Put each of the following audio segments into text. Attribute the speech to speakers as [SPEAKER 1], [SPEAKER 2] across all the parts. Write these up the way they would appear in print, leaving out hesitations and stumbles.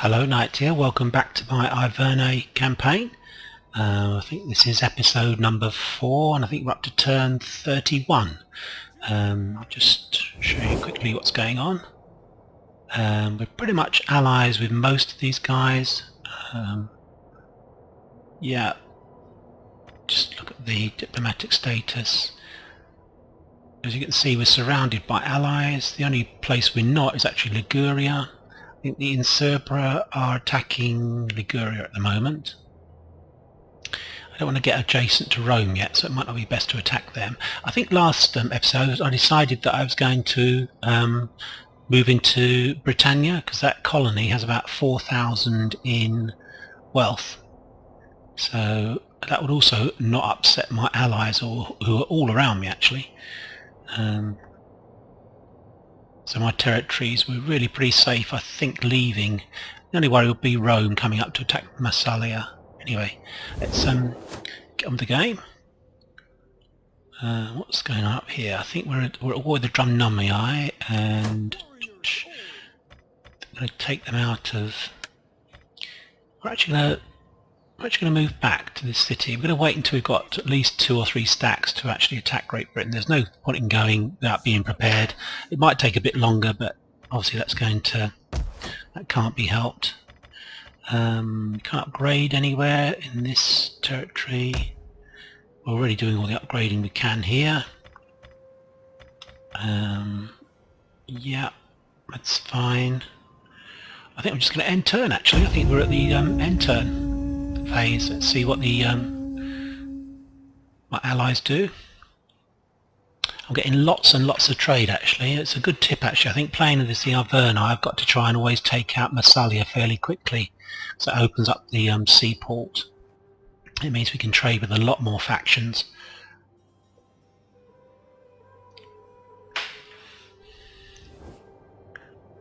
[SPEAKER 1] Hello, Knight here. Welcome back to my Arverni campaign. I think this is episode number 4, and I think we're up to turn 31. I'll just show you quickly what's going on. We're pretty much allies with most of these guys. Yeah, just look at the diplomatic status. As you can see, we're surrounded by allies. The only place we're not is actually Liguria. I think the Insurbra are attacking Liguria at the moment. I don't want to get adjacent to Rome yet, so it might not be best to attack them. I think last episode I decided that I was going to move into Britannia, because that colony has about 4,000 in wealth. So that would also not upset my allies, or who are all around me actually. So my territories were really pretty safe, I think, leaving. The only worry would be Rome coming up to attack Massalia. Anyway, let's get on with the game. What's going on up here? I think we're at war with the Drumnummii, and I'm going to take them out of... We're actually going to move back to this city. We're going to wait until we've got at least 2 or 3 stacks to actually attack Great Britain. There's no point in going without being prepared. It might take a bit longer, but obviously that can't be helped. Can't upgrade anywhere in this territory. We're already doing all the upgrading we can here. Yeah, that's fine. I think I'm just going to end turn actually. I think we're at the end turn phase. Let's see what the my allies do. I'm getting lots and lots of trade actually. It's a good tip actually. I think playing with the Arverni, I've got to try and always take out Massalia fairly quickly, so it opens up the seaport. It means we can trade with a lot more factions.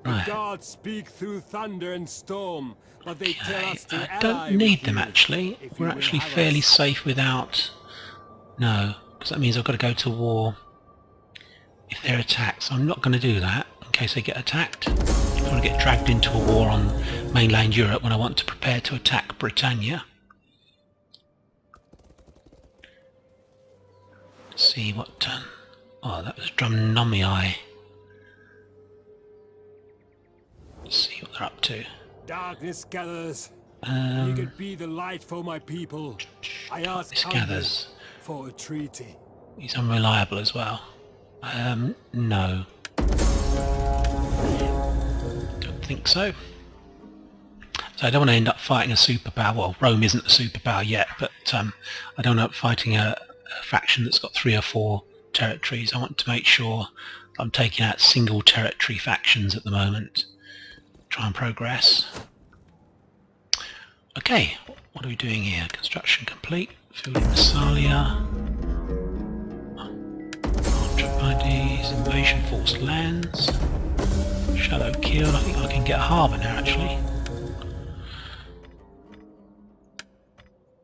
[SPEAKER 2] Right. The gods speak through thunder and storm, but they tell us to
[SPEAKER 1] I don't need them actually. We're actually fairly safe without... No, because that means I've got to go to war if they're attacked. So I'm not going to do that in case they get attacked. I don't want to get dragged into a war on mainland Europe when I want to prepare to attack Britannia. Let's see what... oh, that was Drumnummii. Let's see what they're up to.
[SPEAKER 2] Darkness gathers. You could be the light for my people. I ask
[SPEAKER 1] gathers
[SPEAKER 2] for a treaty.
[SPEAKER 1] He's unreliable as well. No. Don't think so. So I don't want to end up fighting a superpower. Well, Rome isn't a superpower yet, but I don't end up fighting a faction that's got 3 or 4 territories. I want to make sure I'm taking out single territory factions at the moment. Try and progress. Okay, what are we doing here? Construction complete. Fielding Massalia. Archer buddies. Invasion force lands. Shallow kill. I think I can get a harbour now actually.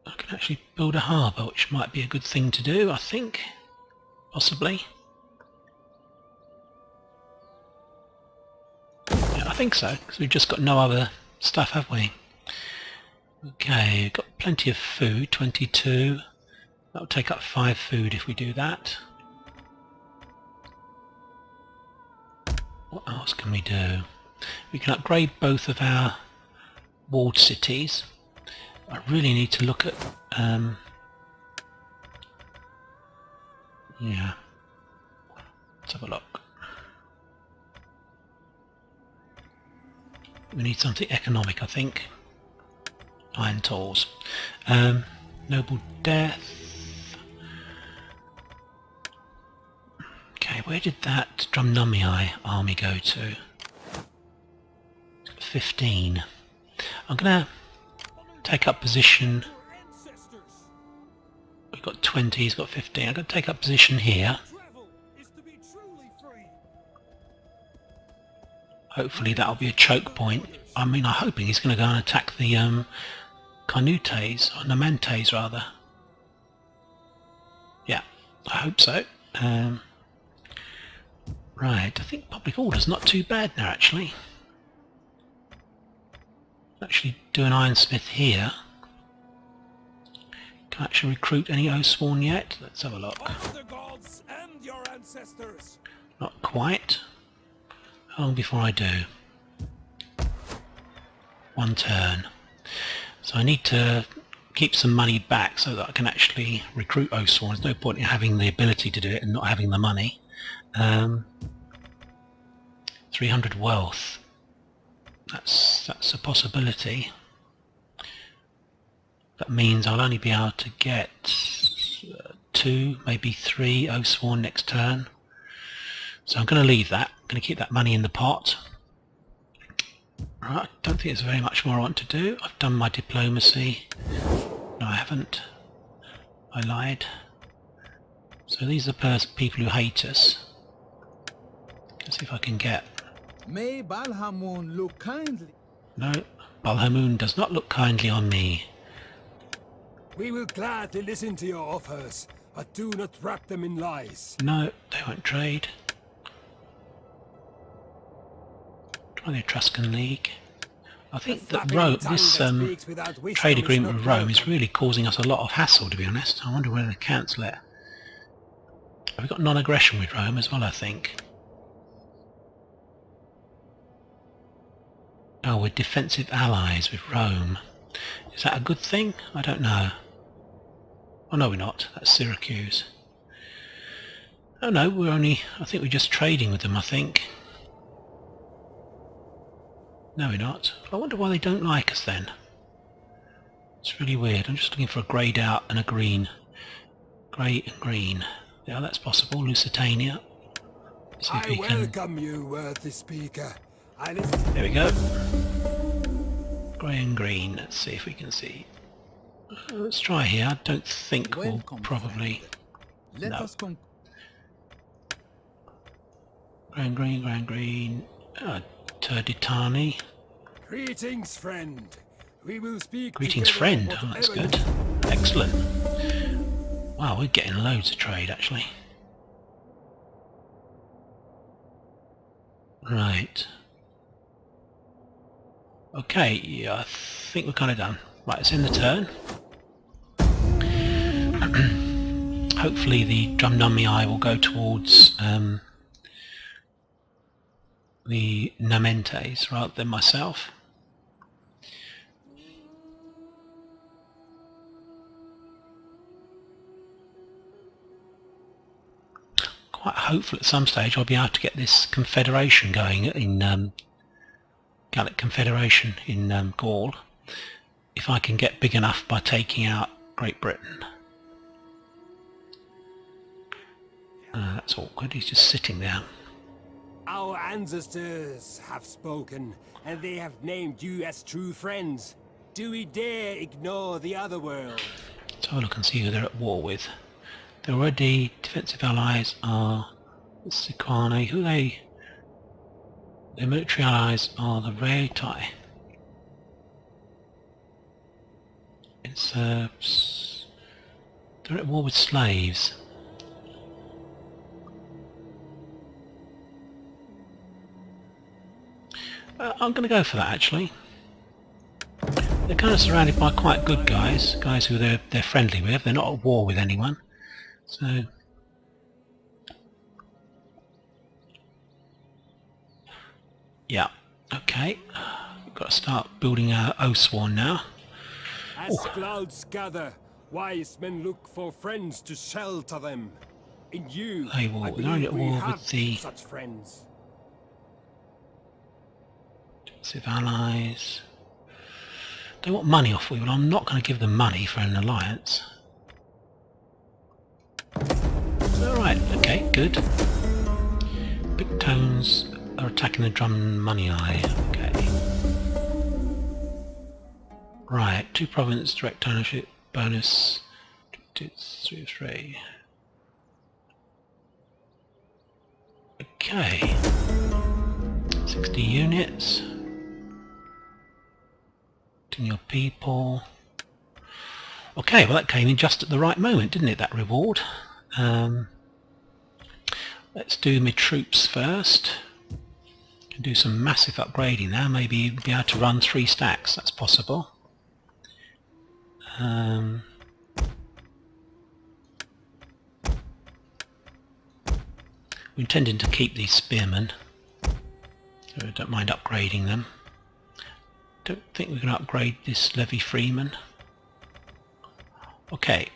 [SPEAKER 1] I can actually build a harbour, which might be a good thing to do, I think. Possibly. I think so, because we've just got no other stuff, have we? Okay, we've got plenty of food, 22. That'll take up 5 food if we do that. What else can we do? We can upgrade both of our walled cities. I really need to look at... yeah. Let's have a look. We need something economic, I think. Iron tools. Noble death. Okay, where did that Drumnummii army go to? 15. I'm gonna take up position. We've got 20, he's got 15. I'm gonna take up position here. Hopefully that'll be a choke point. I mean, I'm hoping he's going to go and attack the Carnutes, or Namantes rather. Yeah, I hope so. Right, I think public order's not too bad now actually. Actually do an ironsmith here. Can I actually recruit any Oathsworn yet? Let's have a look.
[SPEAKER 2] The gods and your ancestors.
[SPEAKER 1] Not quite. How long before I do? 1 turn. So I need to keep some money back so that I can actually recruit Oathsworn. There's no point in having the ability to do it and not having the money. 300 wealth. That's a possibility. That means I'll only be able to get 2, maybe 3 Oathsworn next turn. So I'm going to leave that. I'm going to keep that money in the pot. Right, I don't think there's very much more I want to do. I've done my diplomacy. No, I haven't. I lied. So these are the people who hate us. Let's see if I can get...
[SPEAKER 3] May Balhamun look kindly.
[SPEAKER 1] No, Balhamun does not look kindly on me.
[SPEAKER 2] We will gladly listen to your offers, but do not wrap them in lies.
[SPEAKER 1] No, they won't trade. Try the Etruscan League. I think that this trade agreement with Rome is really causing us a lot of hassle, to be honest. I wonder whether they cancel it. We've got non-aggression with Rome as well, I think. Oh, we're defensive allies with Rome. Is that a good thing? I don't know. Oh no, we're not. That's Syracuse. Oh no, I think we're just trading with them, I think. No, we're not. I wonder why they don't like us then. It's really weird. I'm just looking for a greyed out and a green. Grey and green. Yeah, that's possible. Lusitania. See if
[SPEAKER 2] I
[SPEAKER 1] we can...
[SPEAKER 2] welcome you, worthy speaker.
[SPEAKER 1] There we go. Grey and green. Let's see if we can see. Let's try here. I don't think we'll probably... No. Grey and green, grey and green. Turditani.
[SPEAKER 2] Greetings, friend. We will speak.
[SPEAKER 1] Greetings, friend. Oh, that's good. Excellent. Wow, we're getting loads of trade, actually. Right. Okay, yeah, I think we're kind of done. Right, it's in the turn. Hopefully the drum dummy eye will go towards the Namentes rather than myself. Quite hopeful at some stage I'll be able to get this confederation going in Gallic Confederation in Gaul, if I can get big enough by taking out Great Britain. That's awkward, he's just sitting there.
[SPEAKER 2] Our ancestors have spoken, and they have named you as true friends. Do we dare ignore the other world?
[SPEAKER 1] Let's have a look and see who they're at war with. They're already defensive allies are the Sequani. Who are they? Their military allies are the Rhaetai. In Serbs. They're at war with slaves. I'm going to go for that, actually. They're kind of surrounded by quite good guys who they're friendly with. They're not at war with anyone. So yeah, okay. We've got to start building our Oathsworn now.
[SPEAKER 2] As clouds gather, wise men look for friends to shelter them. In you,
[SPEAKER 1] They will.
[SPEAKER 2] I
[SPEAKER 1] They're only
[SPEAKER 2] believe
[SPEAKER 1] at
[SPEAKER 2] we
[SPEAKER 1] war
[SPEAKER 2] have
[SPEAKER 1] with the
[SPEAKER 2] such friends.
[SPEAKER 1] defensive allies. They want money off me, but I'm not going to give them money for an alliance. Alright, okay, good. Big tones are attacking the drum money eye. Okay. Right, 2 province direct ownership bonus. 3. Okay. 60 units. To your people. Okay, well that came in just at the right moment, didn't it, that reward? Let's do my troops first. Can do some massive upgrading now. Maybe be able to run 3 stacks. That's possible. We're intending to keep these spearmen, so I don't mind upgrading them. Don't think we're going to upgrade this levy freeman. Okay,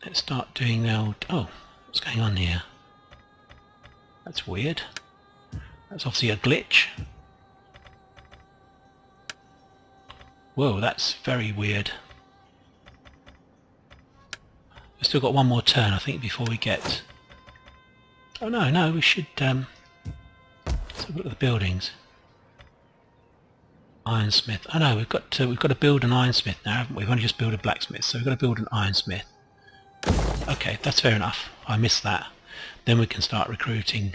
[SPEAKER 1] let's start doing the old... Oh, what's going on here? That's weird. That's obviously a glitch. Whoa, that's very weird. We've still got one more turn, I think, before we get... Oh no, we should... Let's have a look at the buildings. Ironsmith. Oh no, we've got to build an ironsmith now, haven't we? We've only just built a blacksmith, so we've got to build an ironsmith. Okay, that's fair enough. I missed that. Then we can start recruiting.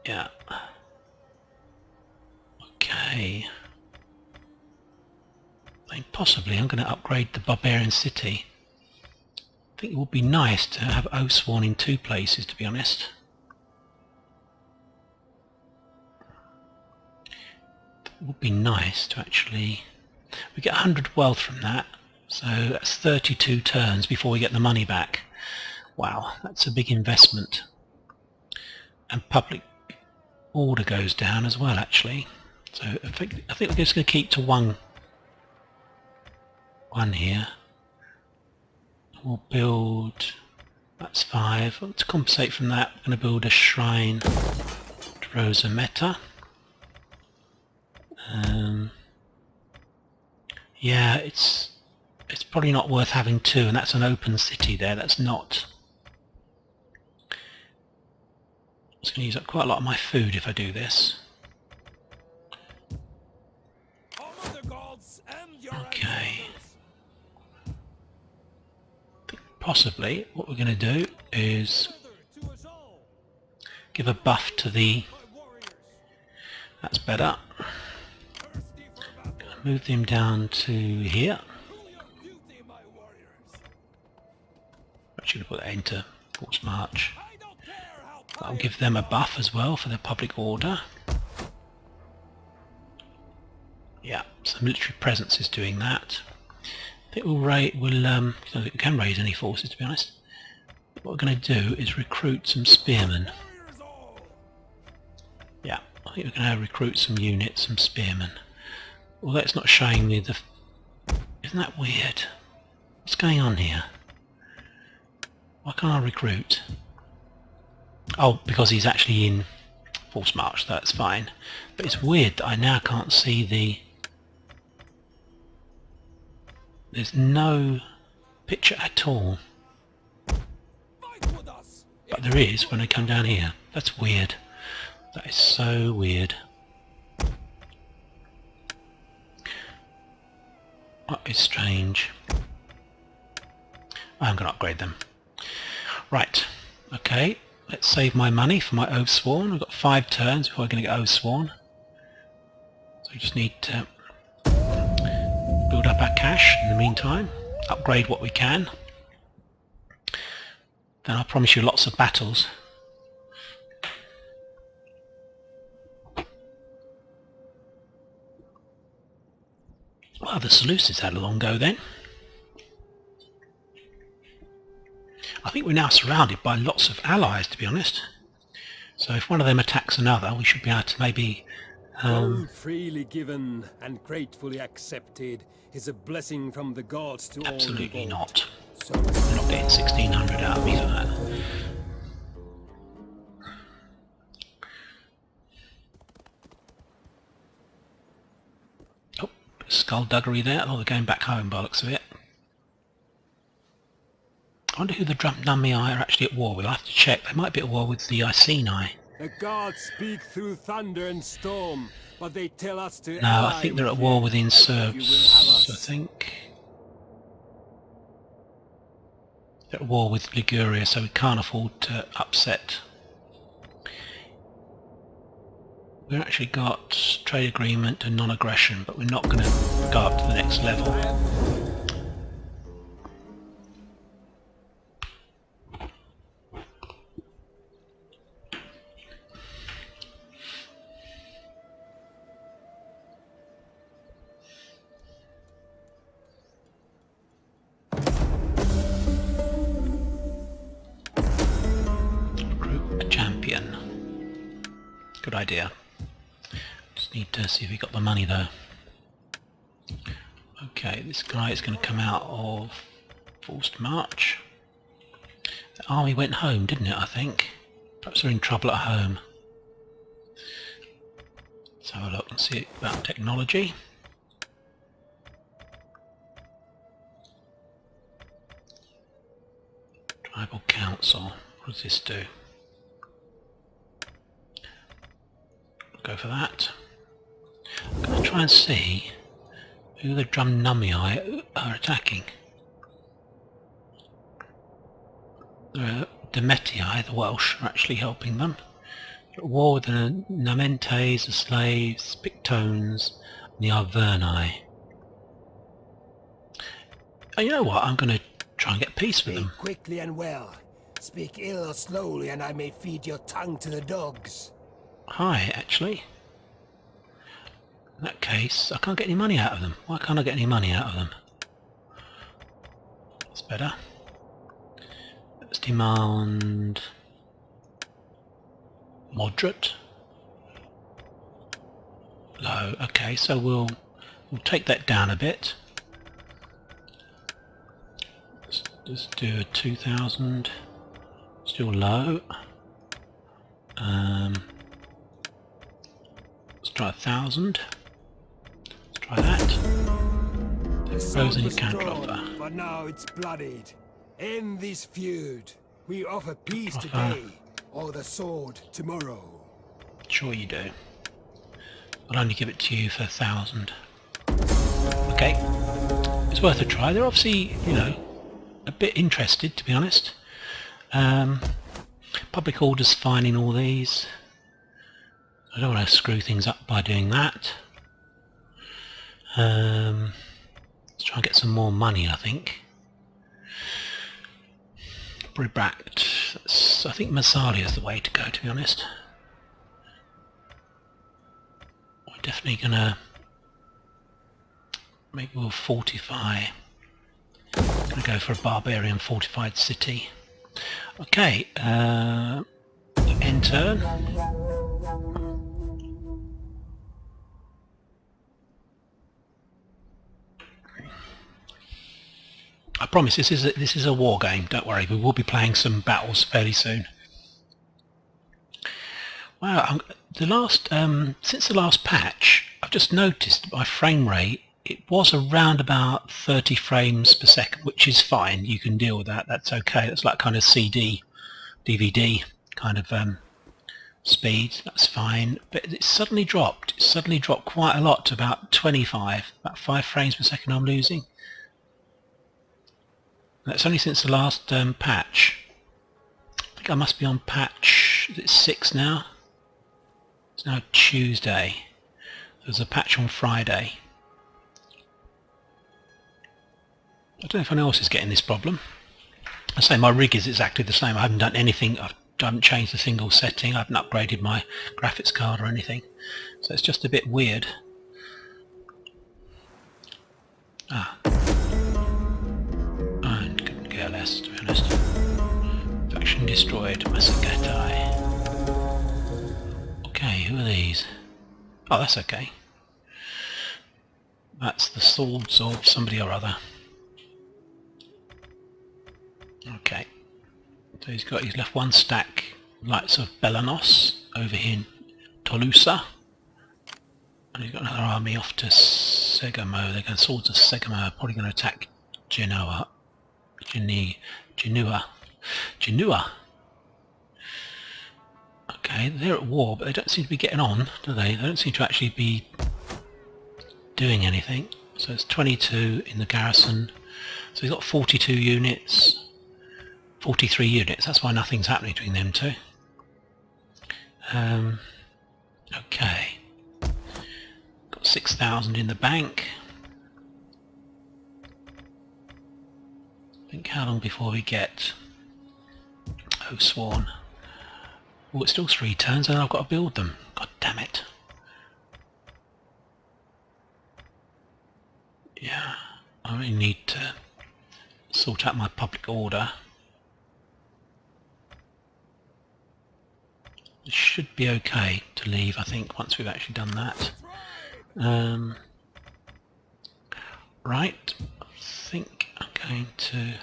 [SPEAKER 1] Yeah. Okay. I mean, possibly I'm going to upgrade the barbarian city. I think it would be nice to have Oathsworn in 2 places, to be honest. It would be nice to actually... We get 100 wealth from that, so that's 32 turns before we get the money back. Wow, that's a big investment. And public order goes down as well, actually. So I think we're just going to keep to one here. We'll build... That's 5. To compensate from that, we're going to build a shrine to Rosa Meta. Yeah, it's probably not worth having 2, and that's an open city there. That's not... It's going to use up quite a lot of my food if I do this. Okay. I think possibly what we're going to do is give a buff to the... That's better. Move them down to here. Actually, put that into Force March. That'll give them a buff as well for their public order. Yeah, so military presence is doing that. I think I don't think we can raise any forces, to be honest. What we're going to do is recruit some spearmen. Yeah, I think we're going to recruit some units, some spearmen. Although it's not showing me the... Isn't that weird? What's going on here? Why can't I recruit? Oh, because he's actually in Force March, that's fine. But it's weird that I now can't see the... There's no picture at all. But there is when I come down here. That's weird. That is so weird. That is strange. I'm going to upgrade them. Right, okay. Let's save my money for my Oathsworn. We've got 5 turns before we're going to get Oathsworn. So we just need to build up our cash in the meantime. Upgrade what we can. Then I'll promise you lots of battles. Well, the Seleucids had a long go then. I think we're now surrounded by lots of allies, to be honest. So if one of them attacks another, we should be able to maybe...
[SPEAKER 2] Gold freely given and gratefully accepted is a blessing from the gods to all.
[SPEAKER 1] Absolutely not.
[SPEAKER 2] So
[SPEAKER 1] We're not getting 1600 out of me for that. Oh, skullduggery there. Oh, they're going back home by the looks of it. I wonder who the Drumpnummi are actually at war with. I'll have to check. They might be at war with the Iceni.
[SPEAKER 2] the gods speak through thunder and storm, but they tell us to...
[SPEAKER 1] No, I think they're at war with the Insurgs, I think. They're at war with Liguria, so we can't afford to upset. We've actually got trade agreement and non-aggression, but we're not going to go up to the next level. good idea. Just need to see if we got the money though. Okay, this guy is going to come out of forced march. The army went home, didn't it, I think? Perhaps they're in trouble at home. Let's have a look and see about technology. Tribal Council. What does this do? Go for that. I'm going to try and see who the Drum Nummii are attacking. The Metii, the Welsh, are actually helping them. They're at war with the Namentes, the Slaves, Pictones, and the Arverni. Oh, you know what? I'm going to try and get peace with them.
[SPEAKER 2] Speak quickly and well. Speak ill or slowly, and I may feed your tongue to the dogs.
[SPEAKER 1] Hi, actually. In that case, I can't get any money out of them. Why can't I get any money out of them? That's better. Let's demand moderate. Low. Okay, so we'll take that down a bit. Let's do a 2,000. Still low. Let's try 1,000. Let's try that.
[SPEAKER 2] The
[SPEAKER 1] Frozen you
[SPEAKER 2] sword was
[SPEAKER 1] can't
[SPEAKER 2] drawn,
[SPEAKER 1] offer.
[SPEAKER 2] but now it's bloodied. End this feud. We offer peace
[SPEAKER 1] Offer.
[SPEAKER 2] today, or the sword tomorrow.
[SPEAKER 1] Sure you do. I'll only give it to you for 1,000. Okay. It's worth a try. They're obviously, you know, a bit interested, to be honest. Public order's fine in all these. I don't want to screw things up by doing that. Let's try and get some more money, I think. Bribract. I think Massalia is the way to go, to be honest. We're definitely gonna... Maybe we'll fortify. Gonna go for a barbarian fortified city. Okay, end turn. I promise this is a war game. Don't worry, we will be playing some battles fairly soon. Wow, since the last patch, I've just noticed my frame rate. It was around about 30 frames per second, which is fine. You can deal with that. That's okay. That's like kind of CD, DVD kind of speed. That's fine. But it suddenly dropped. It suddenly dropped quite a lot to about 25, about 5 frames per second I'm losing. That's only since the last patch. I think I must be on patch, is it 6 now? It's now Tuesday. There's a patch on Friday. I don't know if anyone else is getting this problem. I say my rig is exactly the same. I haven't done anything. I haven't changed a single setting. I haven't upgraded my graphics card or anything. So it's just a bit weird. Ah. I couldn't care less, to be honest. Faction destroyed. Masagetai. Okay, who are these? Oh, that's okay. That's the swords of somebody or other. Okay. So he's left one stack, lights of Belanos over here in Tolusa. And he's got another army off to Segamo. They're going swords of Segamo, probably going to attack Genoa. Genua. Okay, they're at war, but they don't seem to be getting on, do they? They don't seem to actually be doing anything. So it's 22 in the garrison. So he's got 42 units. 43 units, that's why nothing's happening between them two. Okay. Got 6,000 in the bank. I think how long before we get Sworn? Oh, it's still 3 turns and I've got to build them. God damn it. Yeah, I really need to sort out my public order. It should be okay to leave, I think, once we've actually done that. Right, I think I'm going to...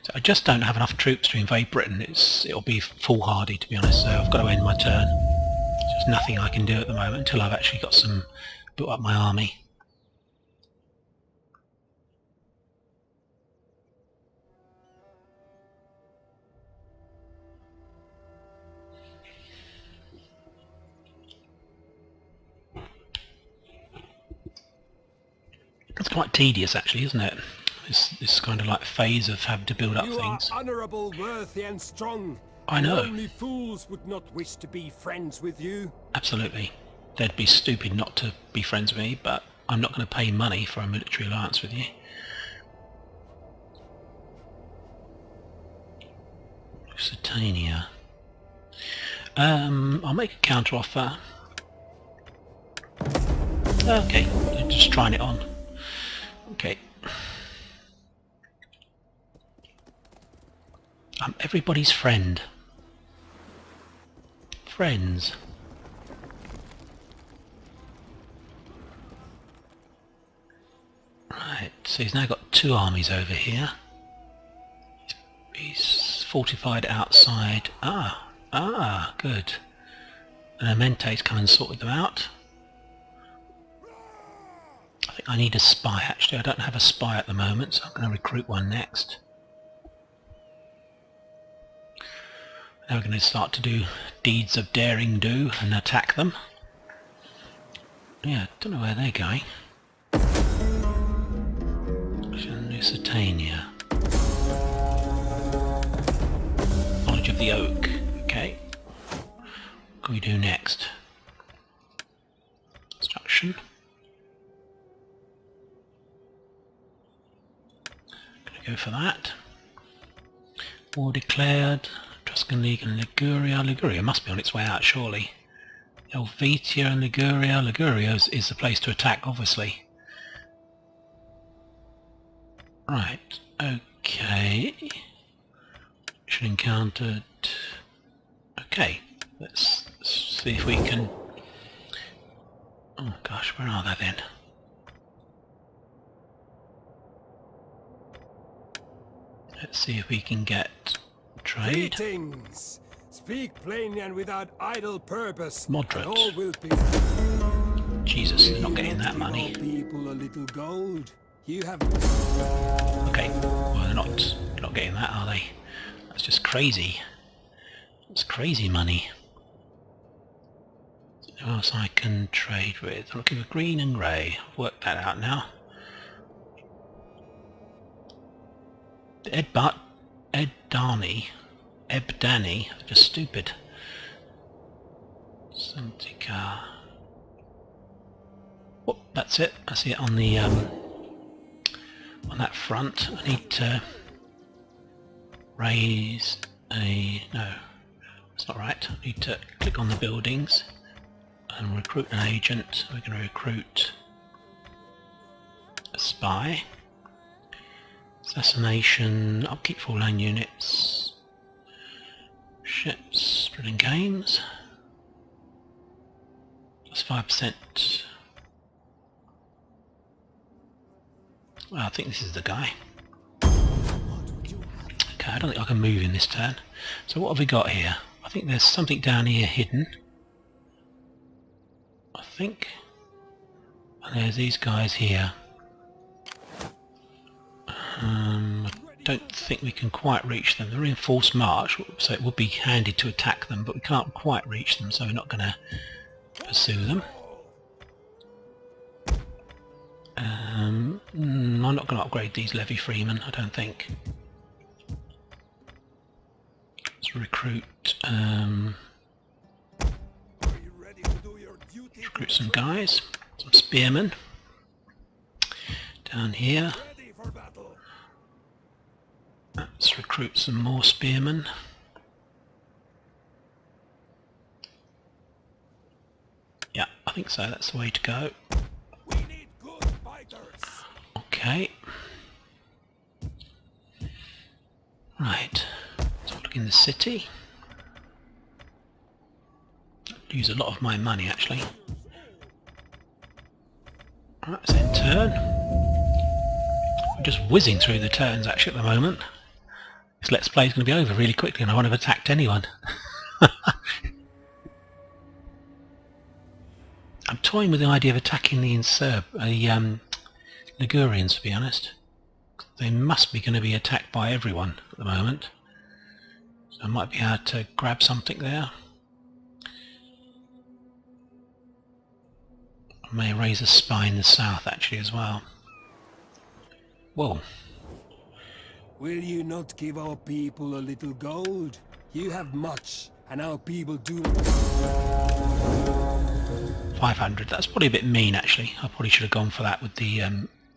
[SPEAKER 1] So I just don't have enough troops to invade Britain. It'll be foolhardy, to be honest, so I've got to end my turn. There's nothing I can do at the moment until I've actually got built up my army. It's quite tedious, actually, isn't it? This kind of like phase of having to build up things.
[SPEAKER 2] You are honourable, worthy and strong.
[SPEAKER 1] I know.
[SPEAKER 2] Only fools would not wish to be friends with you.
[SPEAKER 1] Absolutely. They'd be stupid not to be friends with me, but I'm not going to pay money for a military alliance with you. Lusitania. I'll make a counter offer. Okay, just trying it on. Okay. I'm everybody's friend. Friends. Right, so he's now got 2 armies over here. He's fortified outside. Good. And Amente's come and sorted them out. I think I need a spy, actually. I don't have a spy at the moment, so I'm going to recruit one next. Now we're going to start to do deeds of daring do and attack them. Yeah, don't know where they're going. Lusitania. Knowledge of the oak. Okay. What can we do next? Construction. Gonna go for that. War declared. Tuscan League and Liguria. Liguria must be on its way out, surely. Helvetia and Liguria. Liguria is the place to attack, obviously. Right, okay. Mission encountered. Okay, let's see if we can... Oh gosh, where are they then? Let's see if we can get trade.
[SPEAKER 2] Greetings. Speak plainly and without idle purpose.
[SPEAKER 1] Moderate.
[SPEAKER 2] And all will be.
[SPEAKER 1] Jesus, they're not getting that money.
[SPEAKER 2] People a little gold. You have.
[SPEAKER 1] Okay, well they're not getting that, are they? That's just crazy. That's crazy money. Who else I can trade with? I'm looking for green and grey. I've worked that out now. Ebdani, just stupid. Santika. Oh, that's it. I see it on the on that front. I need to raise a... no, that's not right. I need to click on the buildings and recruit an agent. We're going to recruit a spy. Assassination, upkeep for land units, ships, spreading games, plus 5%. Well, I think this is the guy. Okay, I don't think I can move in this turn. So what have we got here? I think there's something down here hidden. I think. And there's these guys here. I don't think we can quite reach them. They're in forced march, so it would be handy to attack them, but we can't quite reach them, so we're not going to pursue them. I'm not going to upgrade these levy freemen, I don't think. Let's recruit some guys, some spearmen down here. Let's recruit some more spearmen. Yeah, I think so, that's the way to go.
[SPEAKER 2] We need good fighters.
[SPEAKER 1] Okay. Right, so look in the city. use a lot of my money actually. Right, so in turn. I'm just whizzing through the turns actually at the moment. This Let's Play is going to be over really quickly and I won't have attacked anyone. I'm toying with the idea of attacking the Ligurians, to be honest. They must be going to be attacked by everyone at the moment. So I might be able to grab something there. I may raise a spy in the south actually as well. Whoa.
[SPEAKER 2] Will you not give our people a little gold? You have much, and our people do.
[SPEAKER 1] 500, that's probably a bit mean actually. I probably should have gone for that with the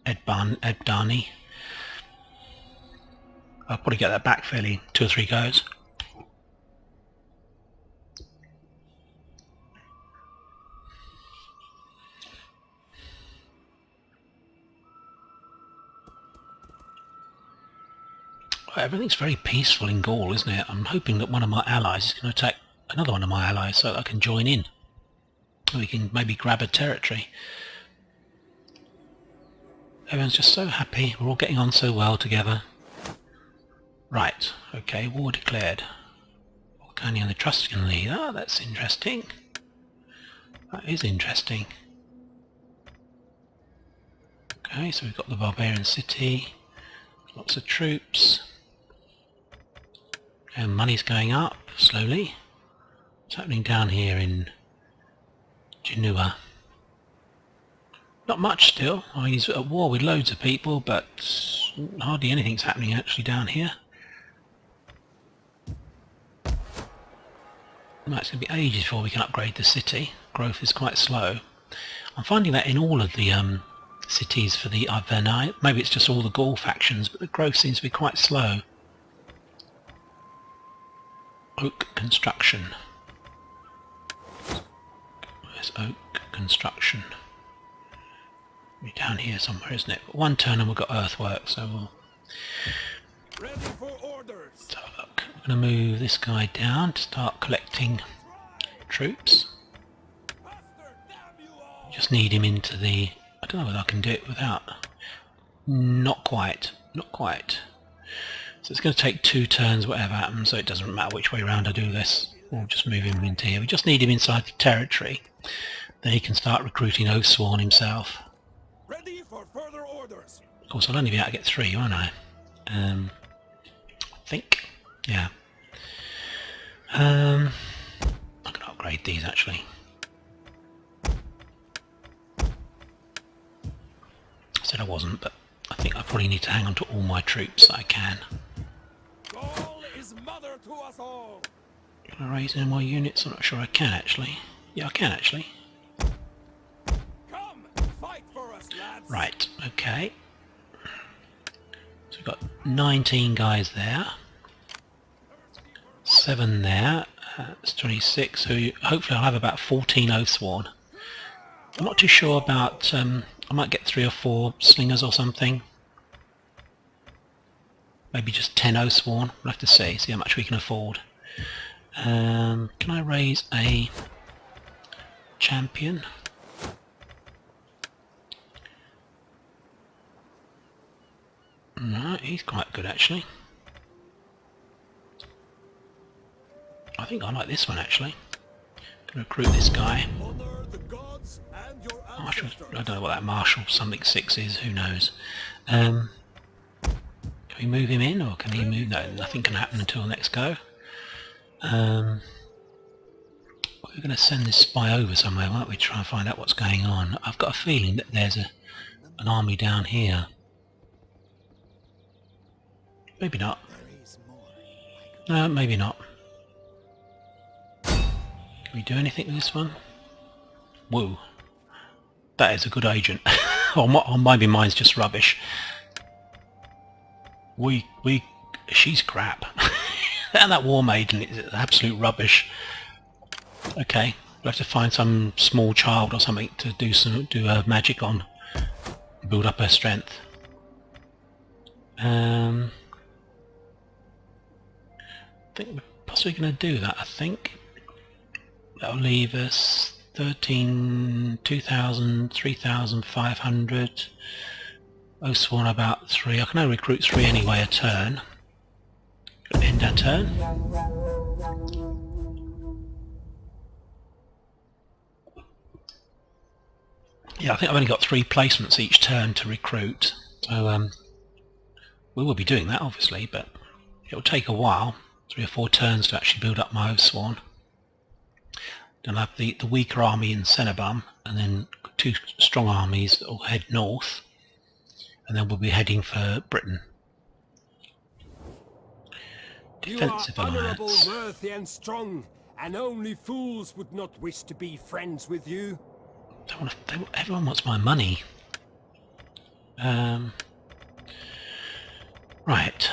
[SPEAKER 1] Ebdani. I'll probably get that back fairly 2 or 3 goes. Everything's very peaceful in Gaul, isn't it? I'm hoping that one of my allies is going to attack another one of my allies so that I can join in. We can maybe grab a territory. Everyone's just so happy. We're all getting on so well together. Right, okay, war declared. Volcania and the Etruscan lead. Ah, that's interesting. That is interesting. Okay, so we've got the barbarian city. Lots of troops. And money's going up slowly. What's happening down here in Genua? Not much still. I mean, he's at war with loads of people, but hardly anything's happening actually down here. No, it's going to be ages before we can upgrade the city. Growth is quite slow. I'm finding that in all of the cities for the Arverni. Maybe it's just all the Gaul factions, but the growth seems to be quite slow. Oak construction. Where's oak construction? It'll be down here somewhere, isn't it? But 1 turn and we've got earthworks, so we'll...
[SPEAKER 2] Ready for orders.
[SPEAKER 1] So look, we're going to move this guy down to start collecting troops. Just need him into the... I don't know whether I can do it without... Not quite. Not quite. So it's going to take 2 turns whatever happens, so it doesn't matter which way around I do this. We'll just move him into here. We just need him inside the territory. Then he can start recruiting Oathsworn himself.
[SPEAKER 2] Ready for further orders.
[SPEAKER 1] Of course I'll only be able to get 3, won't I? I think. Yeah. I'm going to upgrade these actually. I said I wasn't, but I think I probably need to hang on to all my troops that I can.
[SPEAKER 2] Gaul is mother to us all.
[SPEAKER 1] Can I raise any more units? I'm not sure I can actually. Yeah, I can actually.
[SPEAKER 2] Come, fight for us, lads.
[SPEAKER 1] Right, okay. So we've got 19 guys there. 7 there. That's 26, so hopefully I'll have about 14 Oathsworn. I'm not too sure about... I might get 3 or 4 slingers or something. Maybe just 10 Oathsworn. We'll have to see how much we can afford. Can I raise a champion? No, he's quite good actually. I think I like this one actually. Gonna recruit this guy.
[SPEAKER 2] Honor the gods and your
[SPEAKER 1] Marshal,
[SPEAKER 2] ancestors.
[SPEAKER 1] I don't know what that Marshal something 6 is, who knows. Can we move him in or can he move? No, nothing can happen until next go. We're going to send this spy over somewhere, won't we? Try and find out what's going on. I've got a feeling that there's an army down here. Maybe not. No, maybe not. Can we do anything with this one? Woo. That is a good agent. Or maybe mine's just rubbish. She's crap. And that war maiden is absolute rubbish. Okay, we'll have to find some small child or something to do a magic on, build up her strength. I think we're possibly going to do that. I think That'll leave us 2,000, 3,500. Oathsworn about 3. I can only recruit 3 anyway a turn. End our turn. Yeah, I think I've only got 3 placements each turn to recruit. So we will be doing that obviously, but it will take a while, 3 or 4 turns to actually build up my Oathsworn. Then I have the weaker army in Cenobum, and then 2 strong armies that will head north, and then we'll be heading for Britain. Defensive
[SPEAKER 2] you are honourable,
[SPEAKER 1] alliance.
[SPEAKER 2] worthy and strong, and only fools would not wish to be friends with you.
[SPEAKER 1] Everyone wants my money. Right.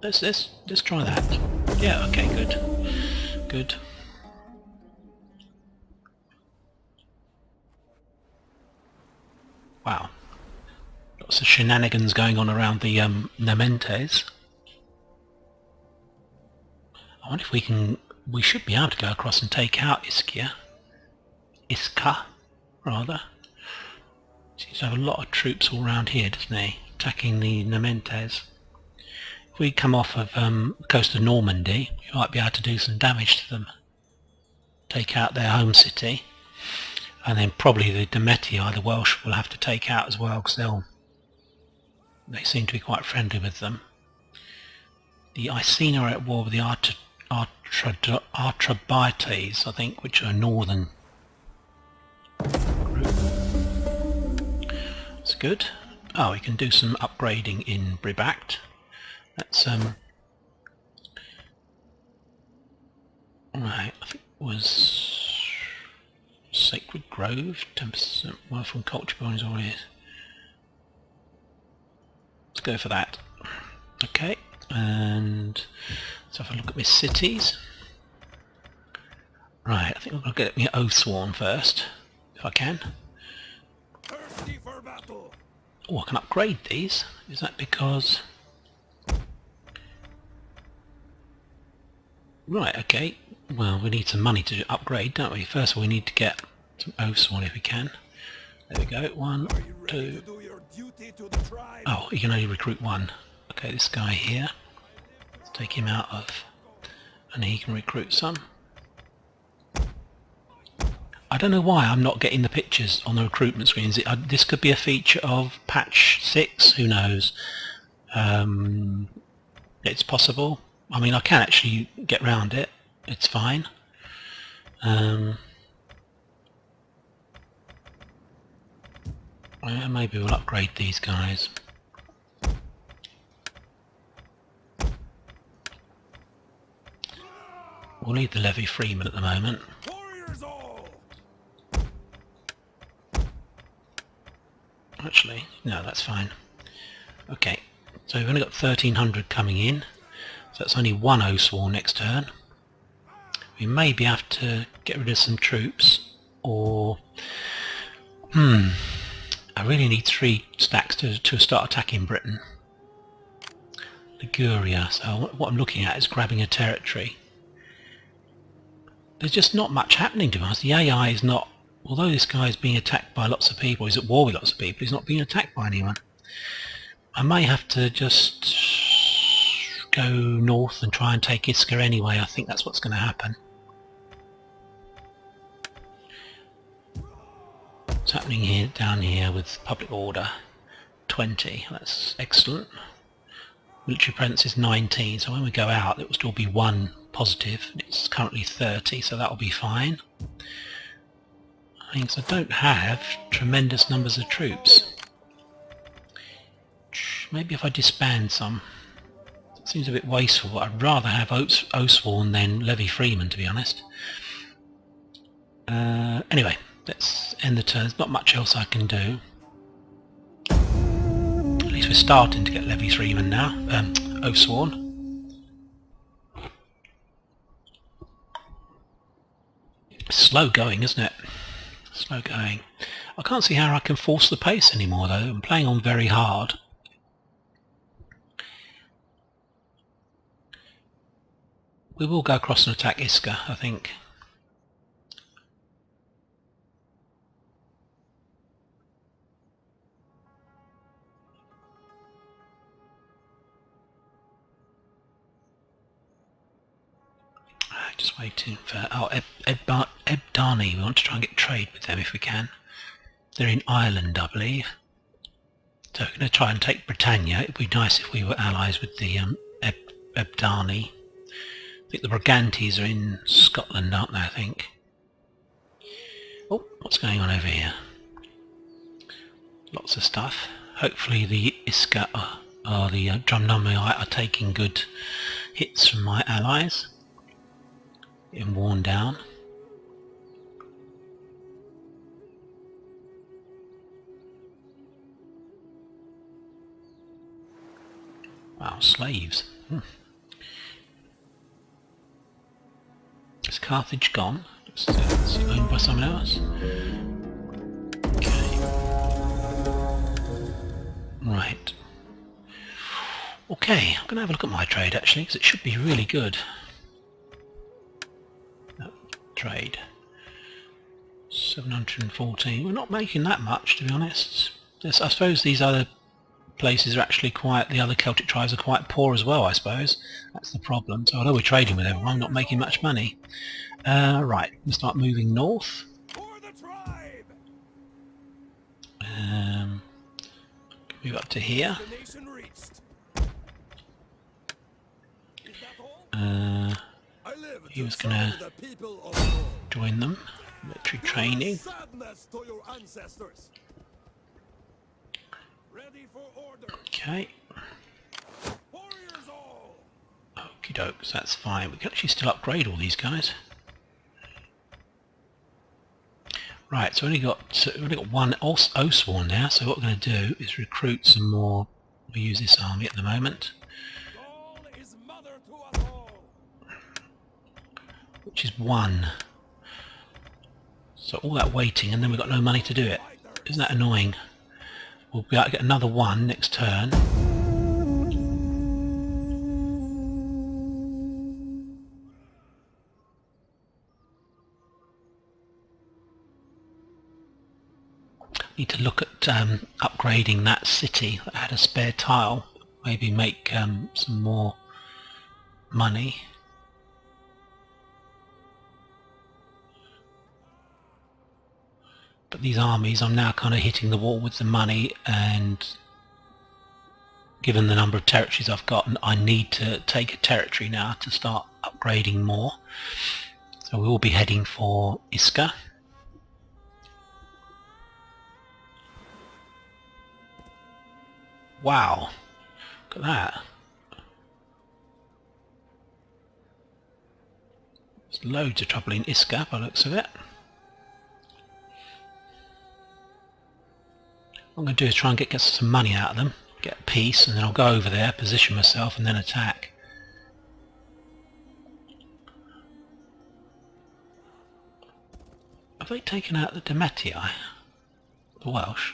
[SPEAKER 1] Let's try that. Yeah. Okay. Good. Good. Wow. Lots of shenanigans going on around the Nementes. I wonder if we can. We should be able to go across and take out Iska, rather. Seems to have a lot of troops all around here, doesn't he? Attacking the Nementes. If we come off of the coast of Normandy, we might be able to do some damage to them. Take out their home city. And then probably the Demetii, the Welsh, will have to take out as well, because they seem to be quite friendly with them. The Iceni are at war with the Artrabites, I think, which are a northern group. That's good. Oh, we can do some upgrading in Bribact. That's right, I think it was Sacred Grove, 10% worth from culture bonus already. Let's go for that. Okay, and let's have a look at my cities. Right, I think I'm going to get me Oathsworn first, if I can.
[SPEAKER 2] Thirsty for battle.
[SPEAKER 1] Oh, I can upgrade these. Is that because... Right, okay. Well, we need some money to upgrade, don't we? First of all, we need to get some Oathsworn if we can. There we go. 1, 2... Oh, you can only recruit 1. Okay, this guy here. Let's take him out of... And he can recruit some. I don't know why I'm not getting the pictures on the recruitment screens. This could be a feature of patch 6, who knows. It's possible. I mean, I can actually get round it. It's fine. Maybe we'll upgrade these guys. We'll need the levy freeman at the moment. Actually, no, that's fine. Okay, so we've only got 1,300 coming in, so that's only 1 Oathsworn next turn. We maybe have to get rid of some troops, or... I really need 3 stacks to start attacking Britain. Liguria, so what I'm looking at is grabbing a territory. There's just not much happening to us. The AI is not... Although this guy is being attacked by lots of people, he's at war with lots of people, he's not being attacked by anyone. I may have to just go north and try and take Iska anyway. I think that's what's going to happen. What's happening here, down here with public order? 20, that's excellent. Military presence is 19, so when we go out it will still be 1 positive. It's currently 30, so that will be fine. Means I don't have tremendous numbers of troops. Maybe if I disband some. It seems a bit wasteful. I'd rather have Oathsworn than levy freeman, to be honest. Anyway, let's end the turn. There's not much else I can do. At least we're starting to get levy freeman now. Oathsworn. Slow going, isn't it? Slow going. I can't see how I can force the pace anymore though. I'm playing on very hard. We will go across and attack Iska, I think. Just waiting for... Oh, Ebdani. We want to try and get trade with them if we can. They're in Ireland, I believe. So we're going to try and take Britannia. It would be nice if we were allies with the Ebdani. I think the Brigantes are in Scotland, aren't they, I think? Oh, what's going on over here? Lots of stuff. Hopefully the Iska or the Drumnumite are taking good hits from my allies. Getting worn down. Wow, slaves. Is Carthage gone? Is it owned by someone else? Okay. Right. Okay, I'm going to have a look at my trade actually, because it should be really good. No, trade. 714. We're not making that much, to be honest. I suppose these other places are actually quite, the other Celtic tribes are quite poor as well, I suppose. That's the problem. So although we're trading with everyone, not making much money. Right, we'll start moving north. Move up to here. He was going to join them. Military training. Okay. Okie dokes, that's fine. We can actually still upgrade all these guys. Right, so we've only got one Oathsworn now, so what we're going to do is recruit some more. We use this army at the moment. Which is one. So all that waiting and then we've got no money to do it. Isn't that annoying? We'll be able to get another one next turn. Need to look at upgrading that city that had a spare tile. Maybe make some more money. But these armies, I'm now kind of hitting the wall with the money, and given the number of territories I've got, I need to take a territory now to start upgrading more. So we will be heading for Iska. Wow, look at that. There's loads of trouble in Iska by the looks of it. What I'm going to do is try and get some money out of them, get peace, and then I'll go over there, position myself, and then attack. Have they taken out the Demetii? The Welsh?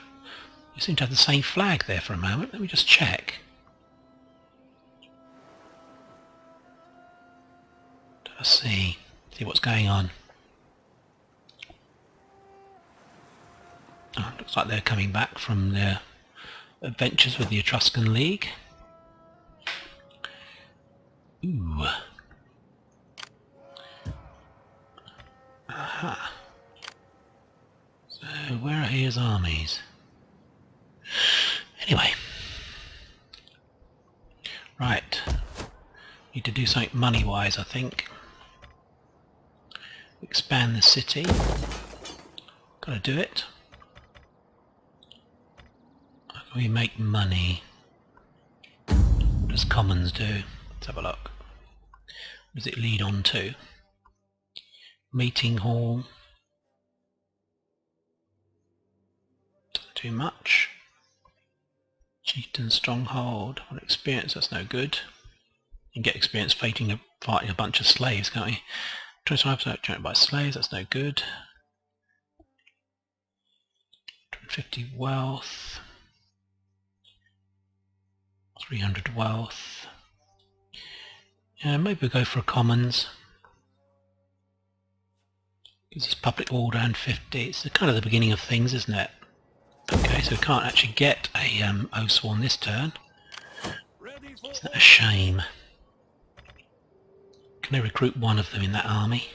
[SPEAKER 1] They seem to have the same flag there for a moment. Let me just check. Let's see what's going on. Oh, looks like they're coming back from their adventures with the Etruscan League. Ooh. Aha. So where are his armies? Anyway. Right. Need to do something money-wise, I think. Expand the city. Gotta do it. How can we make money? What does commons do? Let's have a look. What does it lead on to? Meeting hall. Too much. Chieftain stronghold. Want experience? That's no good. You can get experience fighting a bunch of slaves, can't you? 25% joined by slaves. That's no good. 250 wealth. 300 wealth. Yeah, maybe we'll go for a commons. Gives us public order and 50. It's kind of the beginning of things, isn't it? Okay, so we can't actually get a Oathsworn this turn. Isn't that a shame? Can I recruit one of them in that army?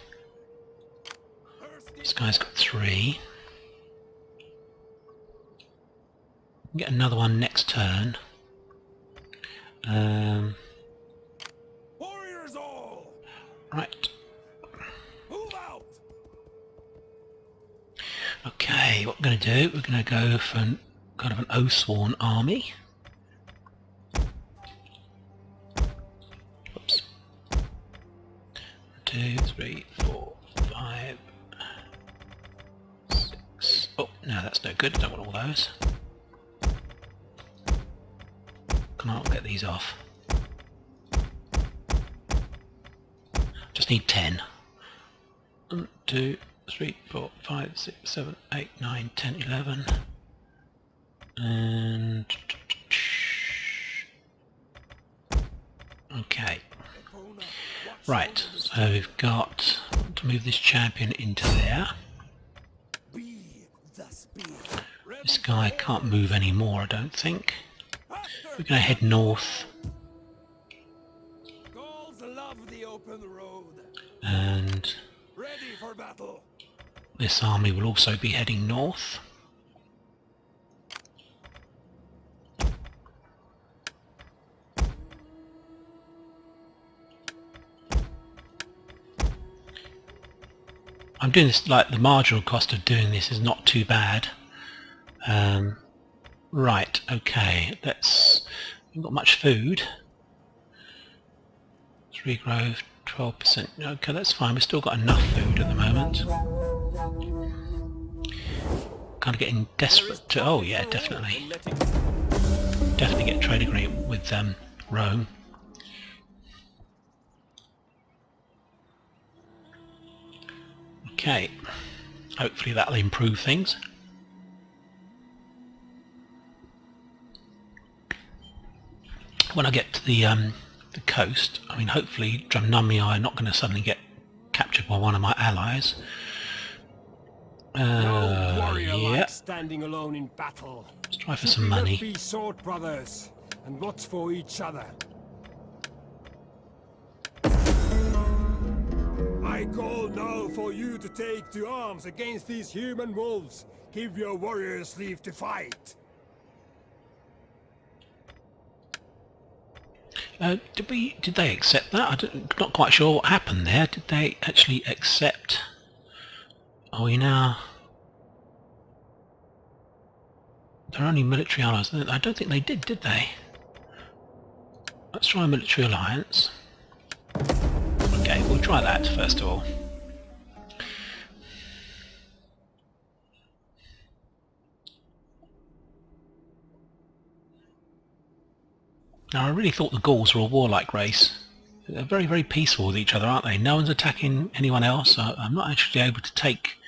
[SPEAKER 1] This guy's got 3. Get another one next turn.
[SPEAKER 2] Warriors all!
[SPEAKER 1] Right.
[SPEAKER 2] Move out!
[SPEAKER 1] Okay, what we're going to do, we're going to go for kind of an Oathsworn army. Oops. 2, 3, 4, 5, 6. Oh, no, that's no good. Don't want all those. Can I not get these off? Just need 10. 1, 2, 3, 4, 5, 6, 7, 8, 9, 10, 11. And... okay. Right, so we've got to move this champion into there. This guy can't move anymore, I don't think. We're going to head north. And this army will also be heading north. I'm doing this, like, the marginal cost of doing this is not too bad. Right, okay, we've got much food. 3 growth, 12%. Okay, that's fine, we've still got enough food at the moment. Kind of getting desperate to... oh yeah, definitely. Definitely get a trade agreement with Rome. Okay, hopefully that'll improve things. When I get to the coast, I mean, hopefully Drumnummii are not going to suddenly get captured by one of my allies.
[SPEAKER 2] No warrior
[SPEAKER 1] Yeah.
[SPEAKER 2] likes standing alone in battle.
[SPEAKER 1] Let's try for some money.
[SPEAKER 2] Be sword brothers and watch for each other. I call now for you to take to arms against these human wolves. Give your warriors leave to fight.
[SPEAKER 1] Did they accept that? I'm not quite sure what happened there. Did they actually accept? Are we now? They're only military allies. I don't think they did they? Let's try a military alliance. Okay, we'll try that first of all. Now, I really thought the Gauls were a warlike race. They're very, very peaceful with each other, aren't they? No one's attacking anyone else. I'm not actually able to take...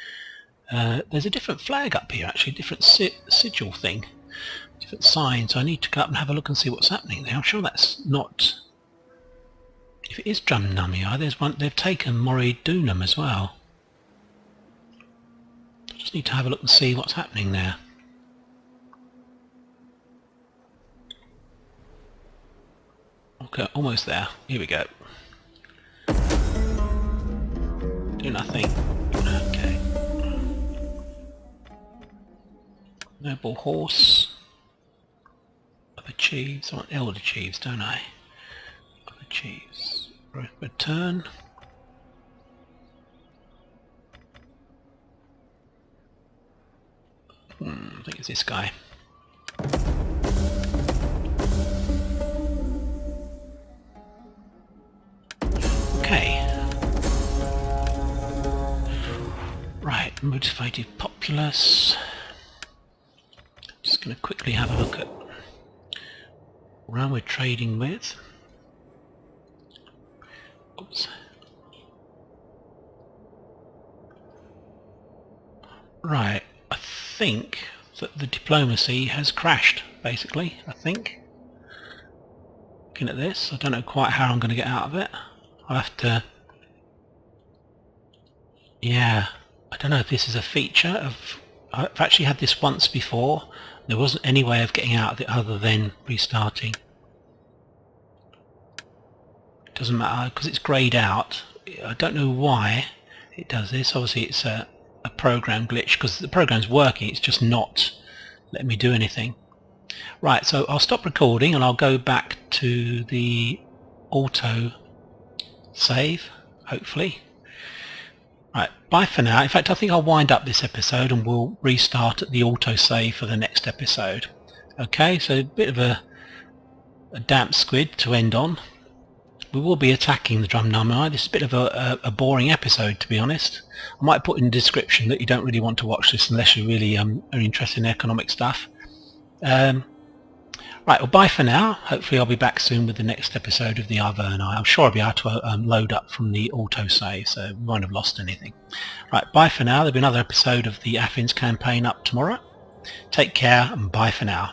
[SPEAKER 1] there's a different flag up here, actually, a different sigil thing. Different sign, so I need to go up and have a look and see what's happening there. I'm sure that's not... if it is Drumnummii, there's one... they've taken Moridunum as well. I just need to have a look and see what's happening there. Okay, almost there. Here we go. Do nothing. Okay. Noble horse. Other chiefs. I want elder chiefs, don't I? Other chiefs. Return. I think it's this guy. Okay. Right, motivated populace. Just going to quickly have a look at where we're trading with. Oops. Right, I think that the diplomacy has crashed, basically, I think. Looking at this, I don't know quite how I'm going to get out of it. I'll have to... yeah, I don't know if this is a feature of... I've actually had this once before. There wasn't any way of getting out of it other than restarting. Doesn't matter because it's greyed out. I don't know why it does this. Obviously it's a program glitch because the program's working, it's just not letting me do anything. Right, so I'll stop recording and I'll go back to the auto save, hopefully. Right, bye for now. In fact, I think I'll wind up this episode and we'll restart at the auto save for the next episode. Okay, so a bit of a damp squid to end on. We will be attacking the Drumnummi. This is a bit of a boring episode, to be honest. I might put in the description that you don't really want to watch this unless you really are interested in economic stuff. Right, well, bye for now. Hopefully I'll be back soon with the next episode of the Arverni. I'm sure I'll be able to load up from the autosave, so we won't have lost anything. Right, bye for now. There'll be another episode of the Athens campaign up tomorrow. Take care and bye for now.